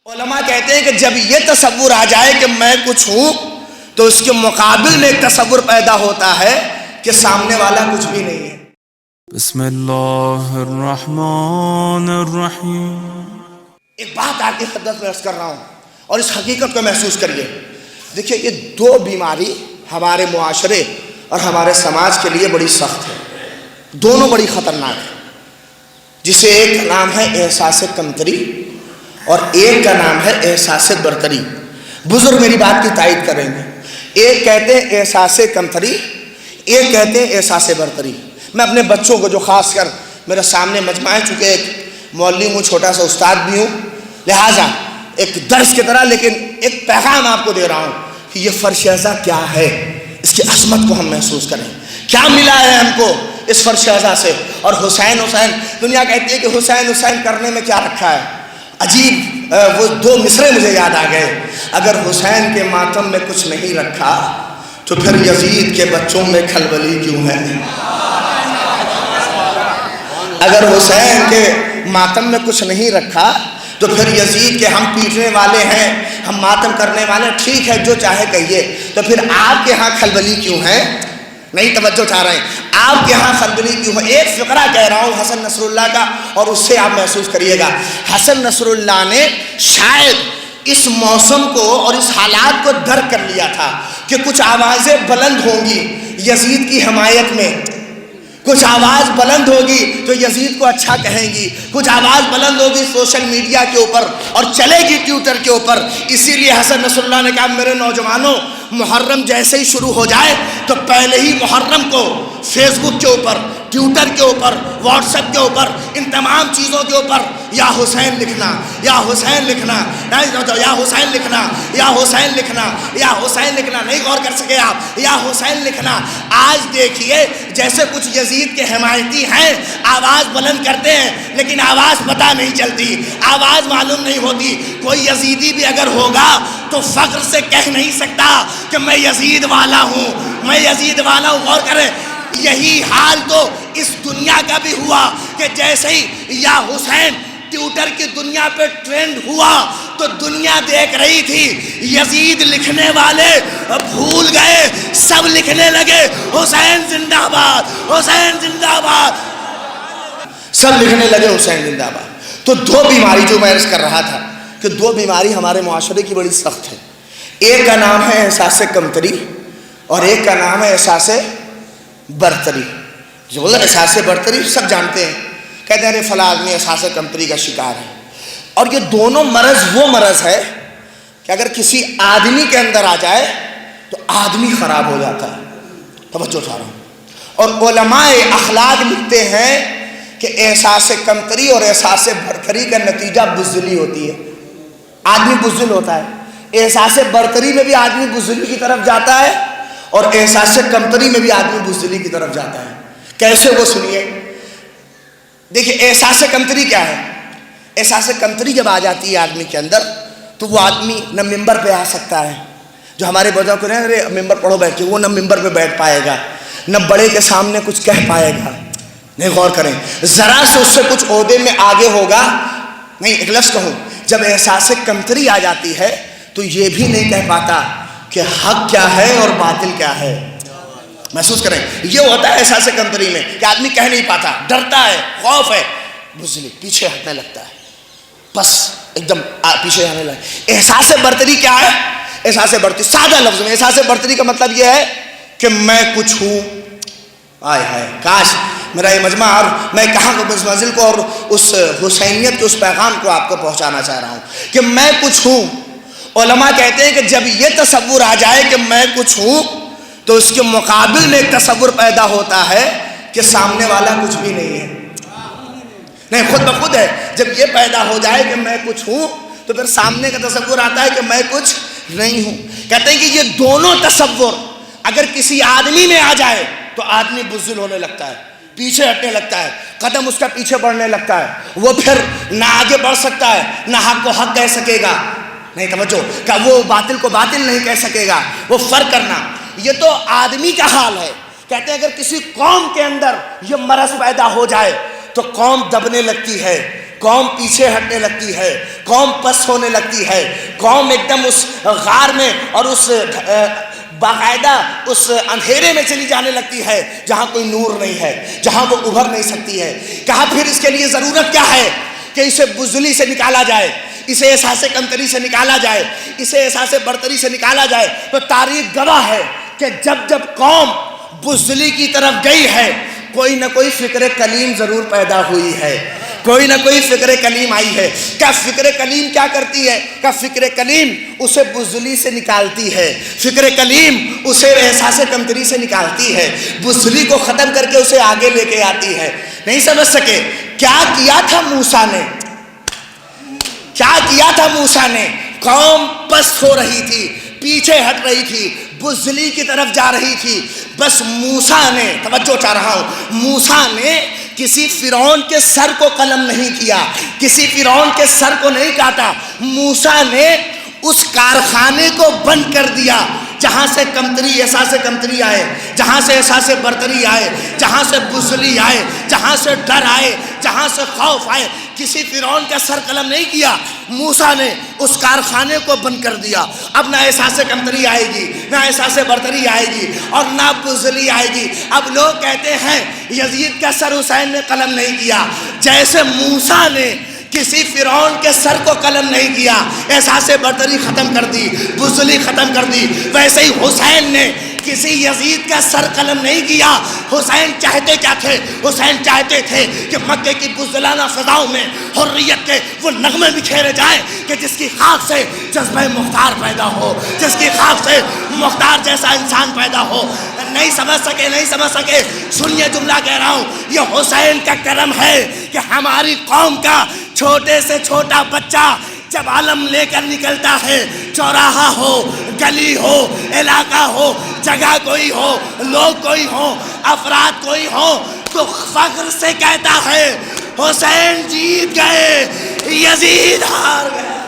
علماء کہتے ہیں کہ جب یہ تصور آ جائے کہ میں کچھ ہوں تو اس کے مقابل میں ایک تصور پیدا ہوتا ہے کہ سامنے والا کچھ بھی نہیں ہے۔ بسم اللہ الرحمن الرحیم۔ ایک بات آپ کی خدمت میں عرض کر رہا ہوں اور اس حقیقت کو محسوس کریے۔ دیکھیے یہ دو بیماری ہمارے معاشرے اور ہمارے سماج کے لیے بڑی سخت ہے، دونوں بڑی خطرناک ہے، جسے ایک کا نام ہے احساس کمتری اور ایک کا نام ہے احساس برتری۔ بزرگ میری بات کی تائید کریں گے، ایک کہتے ہیں احساس کمتری، ایک کہتے ہیں احساس برتری۔ میں اپنے بچوں کو جو خاص کر میرے سامنے مجمع ہے، چونکہ ایک معلم ہوں، چھوٹا سا استاد بھی ہوں، لہٰذا ایک درس کی طرح لیکن ایک پیغام آپ کو دے رہا ہوں کہ یہ فرش اعضا کیا ہے، اس کی عظمت کو ہم محسوس کریں، کیا ملا ہے ہم کو اس فرش اعضا سے۔ اور حسین حسین، دنیا کہتی ہے کہ حسین حسین کرنے میں کیا رکھا ہے۔ عجیب وہ دو مصرے مجھے یاد آ گئے، اگر حسین کے ماتم میں کچھ نہیں رکھا تو پھر یزید کے بچوں میں کھلبلی کیوں ہے۔ اگر حسین کے ماتم میں کچھ نہیں رکھا تو پھر یزید کے ہم پیٹنے والے ہیں، ہم ماتم کرنے والے ہیں، ٹھیک ہے جو چاہے کہیے، تو پھر آپ کے ہاں کھلبلی کیوں ہے؟ نہیں توجہ چاہ رہے ہیں، آپ کے ہاں کھلبلی کیوں ہے؟ ایک فقرہ کہہ رہا ہوں حسن نصر اللہ کا، اور اس سے آپ محسوس کریے گا۔ حسن نصر اللہ نے شاید اس موسم کو اور اس حالات کو درک کر لیا تھا کہ کچھ آوازیں بلند ہوں گی یزید کی حمایت میں، کچھ آواز بلند ہوگی تو یزید کو اچھا کہیں گی، کچھ آواز بلند ہوگی سوشل میڈیا کے اوپر اور چلے گی ٹویٹر کے اوپر۔ اسی لیے حسن نصر اللہ نے کہا میرے نوجوانوں، محرم جیسے ہی شروع ہو جائے تو پہلے ہی محرم کو فیس بک کے اوپر، ٹویٹر کے اوپر، واٹس ایپ کے اوپر، ان تمام چیزوں کے اوپر یا حسین لکھنا، یا حسین لکھنا، یا حسین لکھنا، یا حسین لکھنا، یا حسین لکھنا، نہیں غور کر سکے آپ، یا حسین لکھنا۔ آج دیکھیے جیسے کچھ یزید کے حمایتی ہیں، آواز بلند کرتے ہیں لیکن آواز پتہ نہیں چلتی، آواز معلوم نہیں ہوتی۔ کوئی یزیدی بھی اگر ہوگا تو فخر سے کہہ نہیں سکتا کہ میں یزید والا ہوں، میں یزید والا ہوں۔ غور کریں، یہی حال تو اس دنیا کا بھی ہوا کہ جیسے ہی یا حسین ٹویٹر کی دنیا پہ ٹرینڈ ہوا تو دنیا دیکھ رہی تھی، یزید لکھنے والے بھول گئے، سب لکھنے لگے حسین زندہ باد، حسین زندہ باد، سب لکھنے لگے حسین زندہ باد۔ تو دو بیماری جو میں عرض کر رہا تھا کہ دو بیماری ہمارے معاشرے کی بڑی سخت ہے، ایک کا نام ہے احساس کمتری اور ایک کا نام ہے احساس برتری۔ جو بولے احساس برتری سب جانتے ہیں، کہتے ہیں فلاں آدمی احساس کمتری کا شکار ہے، اور یہ دونوں مرض وہ مرض ہے کہ اگر کسی آدمی کے اندر آ جائے تو آدمی خراب ہو جاتا ہے۔ توجہ چاہ رہا ہوں۔ اور علماء اخلاق لکھتے ہیں کہ احساس کمتری اور احساس برتری کا نتیجہ بزدلی ہوتی ہے، آدمی بزدل ہوتا ہے۔ احساس برتری میں بھی آدمی بزدلی کی طرف جاتا ہے اور احساس کمتری میں بھی آدمی بزدلی کی طرف جاتا ہے۔ کیسے؟ وہ سنیے۔ دیکھیے احساس کمتری کیا ہے؟ احساس کمتری جب آ جاتی ہے آدمی کے اندر تو وہ آدمی نہ ممبر پہ آ سکتا ہے، جو ہمارے بزرگ کو نہیں ارے ممبر پڑھو بیٹھ کے، وہ نہ ممبر پہ بیٹھ پائے گا، نہ بڑے کے سامنے کچھ کہہ پائے گا۔ نہیں غور کریں، ذرا سے اس سے کچھ عہدے میں آگے ہوگا نہیں۔ ایک لفظ کہوں، جب احساس کمتری آ جاتی ہے تو یہ بھی نہیں کہہ پاتا کہ حق کیا ہے اور باطل کیا ہے۔ محسوس کریں، یہ ہوتا ہے احساس کمتری میں کہ آدمی کہہ نہیں پاتا، ڈرتا ہے، خوف ہے، بزدلی، پیچھے ہٹنے لگتا ہے، بس ایک دم پیچھے جانے لگتا ہے۔ احساس برتری کیا ہے؟ احساس برتری سادہ لفظ میں احساس برتری کا مطلب یہ ہے کہ میں کچھ ہوں۔ آئے ہائے، کاش میرا یہ مجمع، اور میں کہاں اس منزل کو اور اس حسینیت کے اس پیغام کو آپ کو پہنچانا چاہ رہا ہوں کہ میں کچھ ہوں۔ علماء کہتے ہیں کہ جب یہ تصور آ جائے کہ میں کچھ ہوں تو اس کے مقابل میں ایک تصور پیدا ہوتا ہے کہ سامنے والا کچھ بھی نہیں ہے۔ نہیں، خود بخود ہے، جب یہ پیدا ہو جائے کہ میں کچھ ہوں تو پھر سامنے کا تصور آتا ہے کہ میں کچھ نہیں ہوں۔ کہتے ہیں کہ یہ دونوں تصور اگر کسی آدمی میں آ جائے تو آدمی بزدل ہونے لگتا ہے، پیچھے ہٹنے لگتا ہے، قدم اس کا پیچھے بڑھنے لگتا ہے، وہ پھر نہ آگے بڑھ سکتا ہے، نہ حق کو حق کہہ سکے گا، نہیں توجہ، کہ وہ باطل کو باطل نہیں کہہ سکے گا، وہ فرق کرنا۔ یہ تو آدمی کا حال ہے۔ کہتے ہیں اگر کسی قوم کے اندر یہ مرض پیدا ہو جائے تو قوم دبنے لگتی ہے، قوم پیچھے ہٹنے لگتی ہے، قوم پس ہونے لگتی ہے، قوم ایک دم اس غار میں اور اس باقاعدہ اس اندھیرے میں چلی جانے لگتی ہے جہاں کوئی نور نہیں ہے، جہاں وہ ابھر نہیں سکتی ہے۔ کہا پھر اس کے لیے ضرورت کیا ہے کہ اسے بزدلی سے نکالا جائے، اسے احساس کمتری سے نکالا جائے، اسے احساس برتری سے نکالا جائے۔ تو تاریخ گواہ ہے کہ جب جب قوم بزدلی کی طرف گئی ہے کوئی نہ کوئی فکر کلیم ضرور پیدا ہوئی ہے، کوئی نہ کوئی فکر کلیم آئی ہے۔ کیا فکر کلیم کیا کرتی ہے؟ کیا فکر کلیم اسے بزدلی سے نکالتی ہے، فکر کلیم اسے احساس کمتری سے نکالتی ہے، بزدلی کو ختم کر کے اسے آگے لے کے آتی ہے۔ نہیں سمجھ سکے کیا کیا تھا موسیٰ نے، کیا کیا تھا موسیٰ نے؟ قوم پست ہو رہی تھی، پیچھے ہٹ رہی تھی، بزدلی کی طرف جا رہی تھی۔ بس موسیٰ نے، توجہ چاہ رہا ہوں، موسیٰ نے کسی فرعون کے سر کو قلم نہیں کیا، کسی فرعون کے سر کو نہیں کاٹا۔ موسیٰ نے اس کارخانے کو بند کر دیا جہاں سے کمتری، احساس کمتری آئے، جہاں سے احساس برتری آئے، جہاں سے بزدلی آئے، جہاں سے ڈر آئے، جہاں سے خوف آئے۔ کسی فرعون کا سر قلم نہیں کیا، موسیٰ نے اس کارخانے کو بند کر دیا۔ اب نہ احساس کمتری آئے گی، نہ احساس برتری آئے گی، اور نہ بزدلی آئے گی۔ اب لوگ کہتے ہیں یزید کا سر حسین نے قلم نہیں کیا۔ جیسے موسیٰ نے کسی فرعون کے سر کو قلم نہیں کیا، احساس برتری ختم کر دی، بزدلی ختم کر دی، ویسے ہی حسین نے کسی یزید کا سر قلم نہیں کیا۔ حسین چاہتے کیا تھے؟ حسین چاہتے تھے کہ مکے کی بزدلانہ فضاؤں میں حریت کے وہ نغمے بکھیرے جائیں کہ جس کی خاک سے جذبہ مختار پیدا ہو، جس کی خاک سے مختار جیسا انسان پیدا ہو۔ نہیں سمجھ سکے، نہیں سمجھ سکے۔ سنیے جملہ کہہ رہا ہوں، یہ حسین کا کرم ہے کہ ہماری قوم کا چھوٹے سے چھوٹا بچہ جب علم لے کر نکلتا ہے، چوراہا ہو، گلی ہو، علاقہ ہو، جگہ کوئی ہو، لوگ کوئی ہو، افراد کوئی ہو، تو فخر سے کہتا ہے حسین جیت گئے، یزید ہار گئے۔